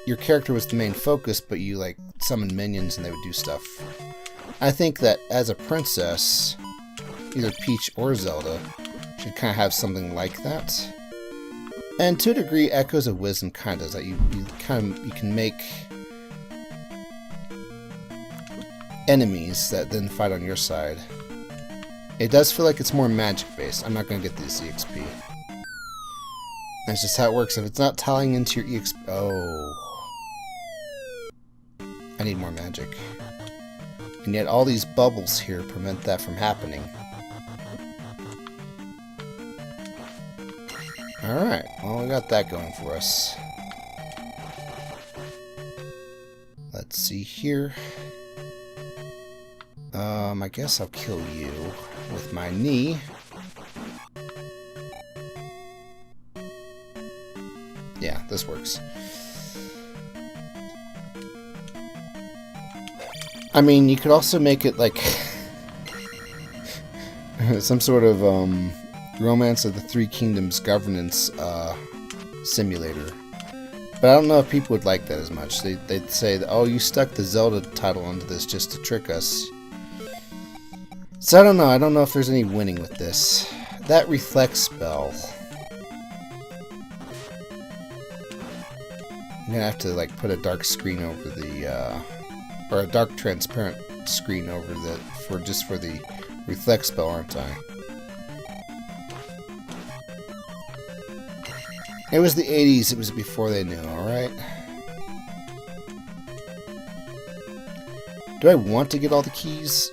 your character was the main focus, but you like summon minions and they would do stuff. I think that as a princess, either Peach or Zelda should kind of have something like that. And to a degree, Echoes of Wisdom kind of does that. You can make enemies that then fight on your side. It does feel like it's more magic based. I'm not going to get this EXP. That's just how it works. If it's not tying into your EXP... Oh. I need more magic. And yet all these bubbles here prevent that from happening. Alright, well we got that going for us. Let's see here. I guess I'll kill you with my knee. Yeah, this works. I mean, you could also make it like some sort of Romance of the Three Kingdoms governance simulator. But I don't know if people would like that as much. They'd say, that, oh, you stuck the Zelda title onto this just to trick us. So I don't know. I don't know if there's any winning with this. That reflect spell. I'm gonna have to like put a dark screen over the, or a dark transparent screen over the, for the reflect spell, aren't I? It was the 80s, it was before they knew, alright? Do I want to get all the keys?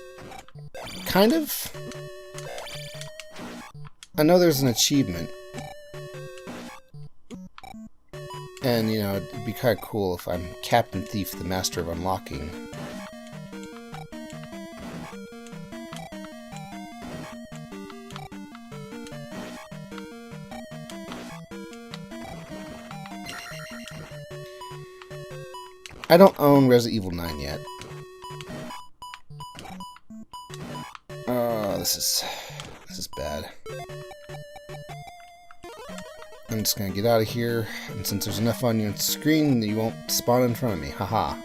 Kind of. I know there's an achievement. And, you know, it'd be kind of cool if I'm Captain Thief, the Master of Unlocking. I don't own Resident Evil 9 yet. Oh, this is bad. I'm just gonna get out of here, and since there's enough on your screen, you won't spawn in front of me. Haha.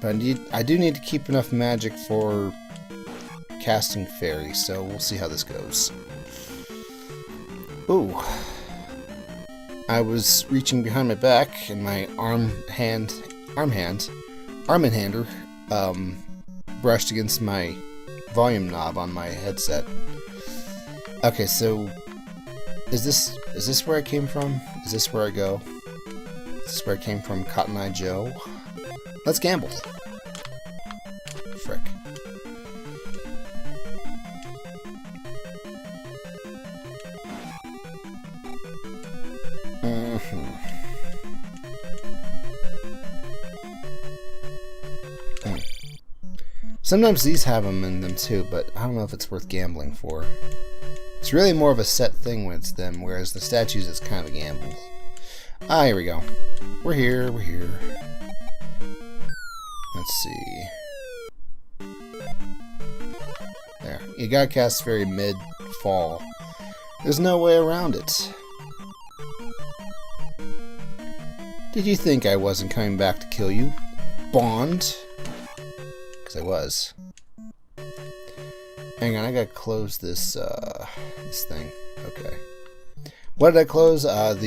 But I do need to keep enough magic for casting fairy, so we'll see how this goes. Ooh. I was reaching behind my back, and my arm and hander brushed against my volume knob on my headset. Okay, so is this where I came from? Is this where I go? Is this where I came from, Cotton Eye Joe? Let's gamble. Frick. Sometimes these have them in them too, but I don't know if it's worth gambling for. It's really more of a set thing when it's them, whereas the statues is kind of a gamble. Ah, here we go. We're here, we're here. Let's see. There. You gotta cast Fairy mid-fall. There's no way around it. Did you think I wasn't coming back to kill you, Bond? Because I was. Hang on, I gotta close this, this thing. Okay. What did I close? Oh.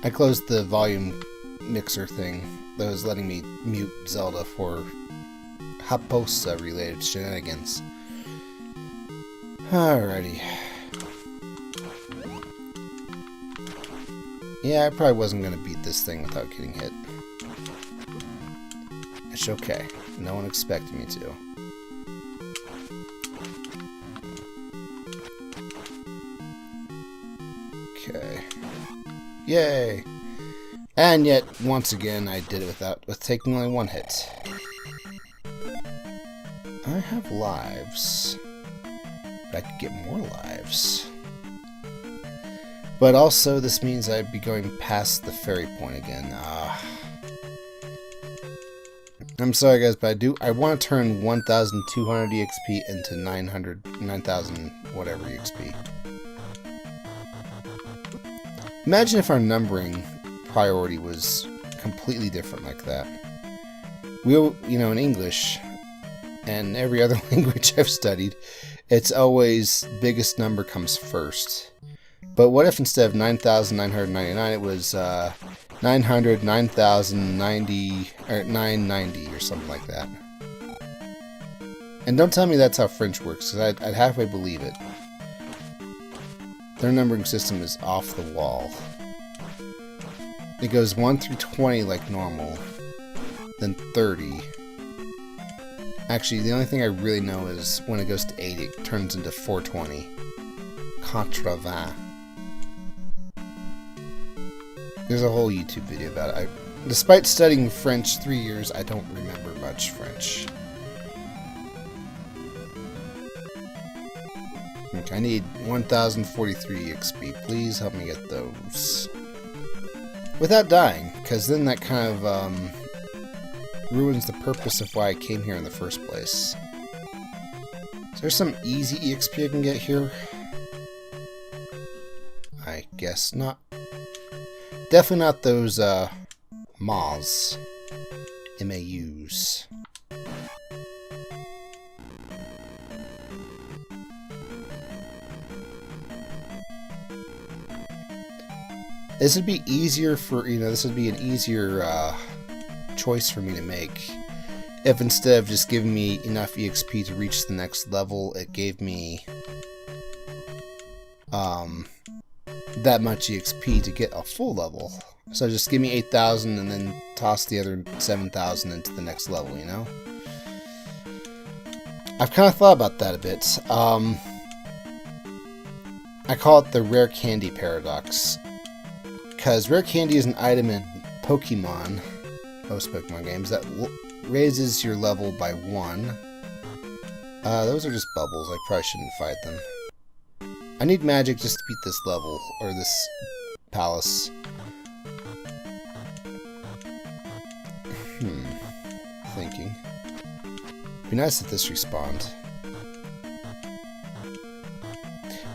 I closed the volume mixer thing that was letting me mute Zelda for Haposa related shenanigans. Alrighty. Yeah, I probably wasn't going to beat this thing without getting hit. It's okay. No one expected me to. Okay. Yay! And yet, once again, I did it with taking only one hit. I have lives. But I could get more lives. But also, this means I'd be going past the fairy point again. I'm sorry guys, but I want to turn 1,200 EXP into 9,000 whatever EXP. Imagine if our numbering priority was completely different like that. You know, in English and every other language I've studied, it's always biggest number comes first. But what if instead of 9,999 it was 900, 9,090, or 990 or something like that? And don't tell me that's how French works, because I'd halfway believe it. Their numbering system is off the wall. It goes 1 through 20 like normal, then 30. Actually, the only thing I really know is when it goes to 80, it turns into 420. Contrevent. There's a whole YouTube video about it. Despite studying French 3 years, I don't remember much French. Okay, I need 1,043 XP. Please help me get those. Without dying, because then that kind of ruins the purpose of why I came here in the first place. Is there some easy EXP I can get here? I guess not. Definitely not those MAUs. MAUs. This would be easier for, this would be an easier choice for me to make if instead of just giving me enough EXP to reach the next level, it gave me that much EXP to get a full level. So just give me 8,000 and then toss the other 7,000 into the next level, you know? I've kind of thought about that a bit. I call it the rare candy paradox. Because rare candy is an item in Pokemon, most Pokemon games, that raises your level by 1. Those are just bubbles. I probably shouldn't fight them. I need magic just to beat this level, or this palace. Thinking. It'd be nice if this respawned.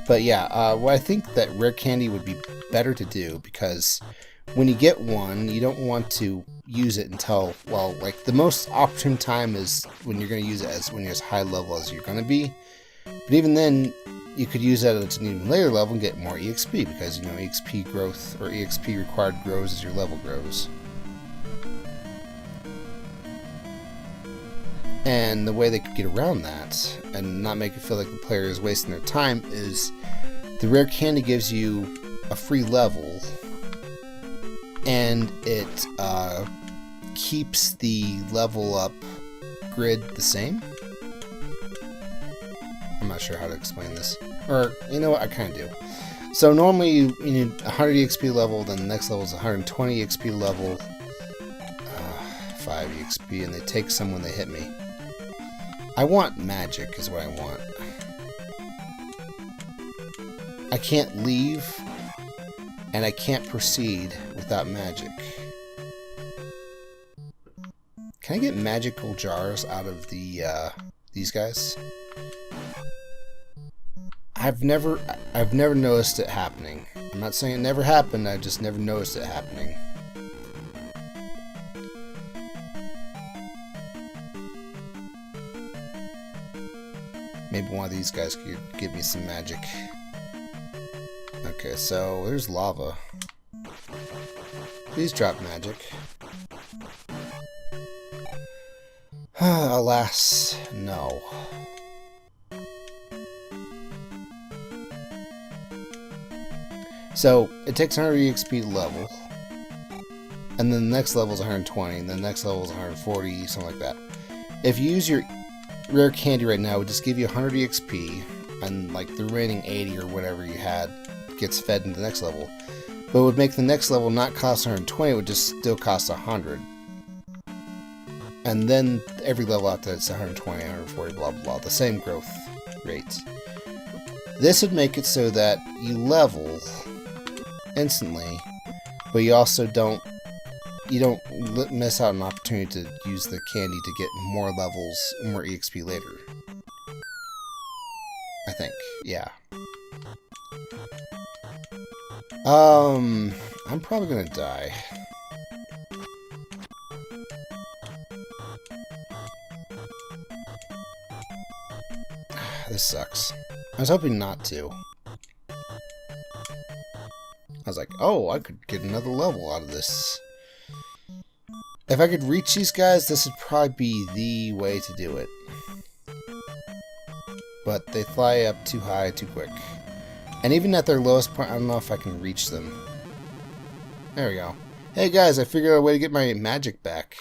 But yeah, well, I think that rare candy would be better to do, because when you get one, you don't want to use it until, well, like, the most opportune time is when you're going to use it as when you're as high level as you're going to be. But even then, you could use that at an even later level and get more EXP, because, EXP growth, or EXP required grows as your level grows. And the way they could get around that, and not make it feel like the player is wasting their time, is the rare candy gives you a free level, and it keeps the level up grid the same. I'm not sure how to explain this. Or, you know what, I kind of do. So normally you need 100 EXP level, then the next level is 120 EXP level, 5 EXP, and they take some when they hit me. I want magic is what I want. I can't leave, and I can't proceed without magic. Can I get magical jars out of the these guys? I've never noticed it happening. I'm not saying it never happened, I just never noticed it happening. Maybe one of these guys could give me some magic. Okay, so there's lava. Please drop magic. Alas, no. So, it takes 100 EXP to level. And then the next level is 120, and then the next level is 140, something like that. If you use your rare candy right now, it would just give you 100 EXP, and like the remaining 80 or whatever you had gets fed into the next level. But it would make the next level not cost 120, it would just still cost 100. And then every level after it's 120, 140, blah blah blah, the same growth rates. This would make it so that you level instantly, but you also don't miss out on an opportunity to use the candy to get more levels, more EXP later. I think, yeah. I'm probably gonna die. This sucks. I was hoping not to. I was like, oh, I could get another level out of this. If I could reach these guys, this would probably be the way to do it. But they fly up too high too quick. And even at their lowest point, I don't know if I can reach them. There we go. Hey guys, I figured out a way to get my magic back.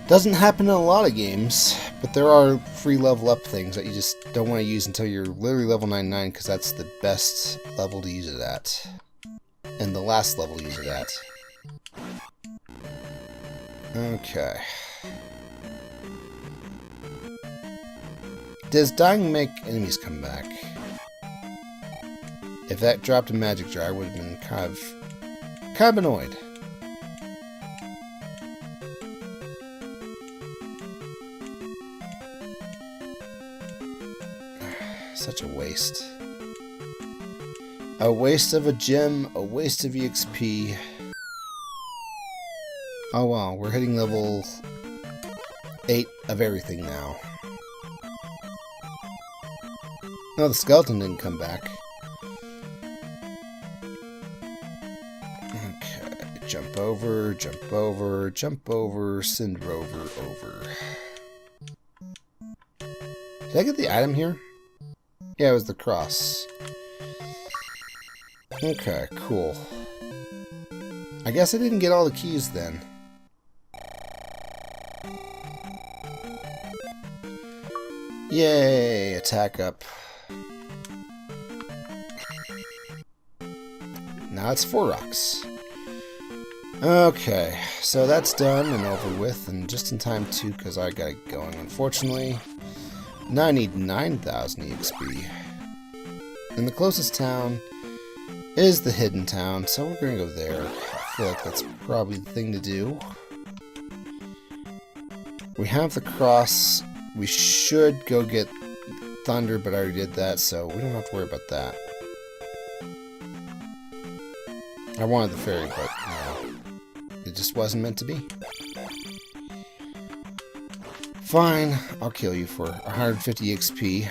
Doesn't happen in a lot of games, but there are free level up things that you just don't want to use until you're literally level 99, because that's the best level to use it at. And the last level to use it at. Okay. Does dying make enemies come back? If that dropped a magic jar, I would have been kind of annoyed. Such a waste. A waste of a gem, a waste of EXP. Oh wow, we're hitting level 8 of everything now. No, the skeleton didn't come back. Okay, jump over, jump over, jump over, cinder over. Did I get the item here? Yeah, it was the cross. Okay, cool. I guess I didn't get all the keys then. Yay, attack up. Now it's 4 rocks. Okay, so that's done and over with, and just in time too, because I got it going, unfortunately. Now I need 9,000 EXP. And the closest town is the hidden town, so we're gonna go there. I feel like that's probably the thing to do. We have the cross. We should go get thunder, but I already did that, so we don't have to worry about that. I wanted the fairy, but no, it just wasn't meant to be. Fine, I'll kill you for 150 XP.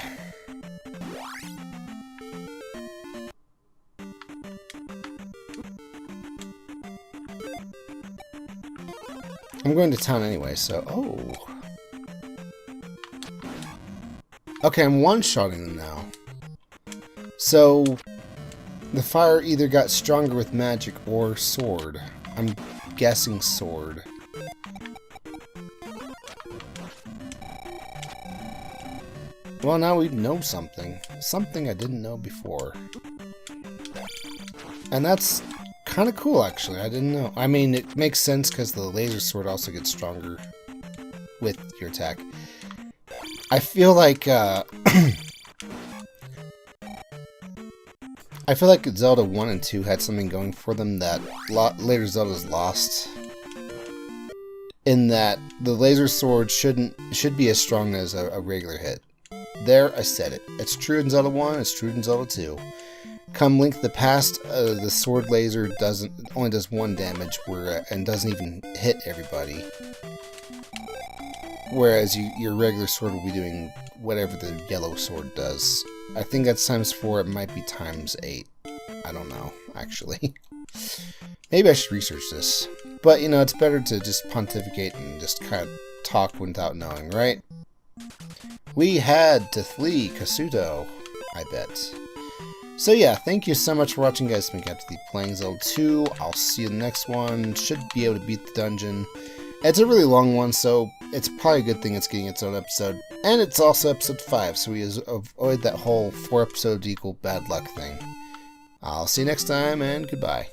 I'm going to town anyway, so... Oh! Okay, I'm one-shotting them now. So... the fire either got stronger with magic or sword. I'm guessing sword. Well, now we know something. Something I didn't know before. And that's kind of cool, actually. I didn't know. I mean, it makes sense because the laser sword also gets stronger with your attack. I feel like, I feel like Zelda 1 and 2 had something going for them that later Zelda's lost. In that the laser sword should be as strong as a regular hit. There, I said it. It's true in Zelda 1, it's true in Zelda 2. Come Link to the Past, the sword laser only does 1 damage and doesn't even hit everybody. Whereas your regular sword will be doing whatever the yellow sword does. I think that's times 4, it might be times 8. I don't know, actually. Maybe I should research this. But, you know, it's better to just pontificate and just kind of talk without knowing, right? We had to flee Kasuto, I bet. So yeah, thank you so much for watching, guys. We got to the playing Zelda 2. I'll see you in the next one. Should be able to beat the dungeon. It's a really long one, so it's probably a good thing it's getting its own episode. And it's also episode 5, so we avoid that whole 4 episodes equal bad luck thing. I'll see you next time, and goodbye.